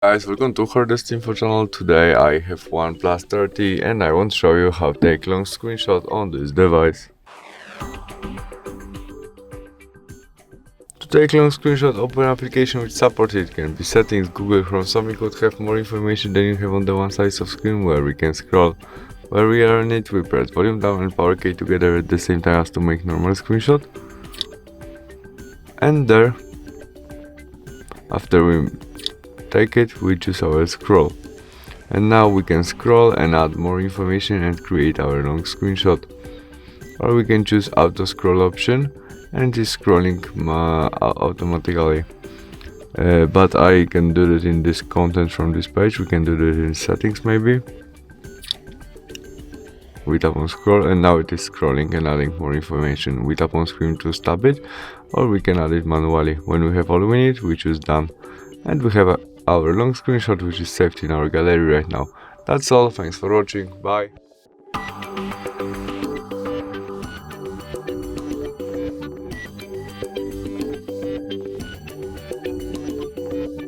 Guys, welcome to HardReset.Info channel. Today I have OnePlus 30 and I want to show you how to take long screenshot on this device. To take long screenshot, open application which supports it. Can be settings, Google Chrome. Something could have more information than you have on the one side of screen where we can scroll. Where we are on it, we press volume down and power key together at the same time as to make normal screenshot. And there, after we take it, we choose our scroll. And now we can scroll and add more information and create our long screenshot. Or we can choose auto scroll option and it is scrolling automatically. But I can do that in this content from this page. We can do that in settings maybe. We tap on scroll and now it is scrolling and adding more information. We tap on screen to stop it, or we can add it manually. When we have all we need, we choose done. And we have our long screenshot which is saved in our gallery right now. That's all, thanks for watching, bye.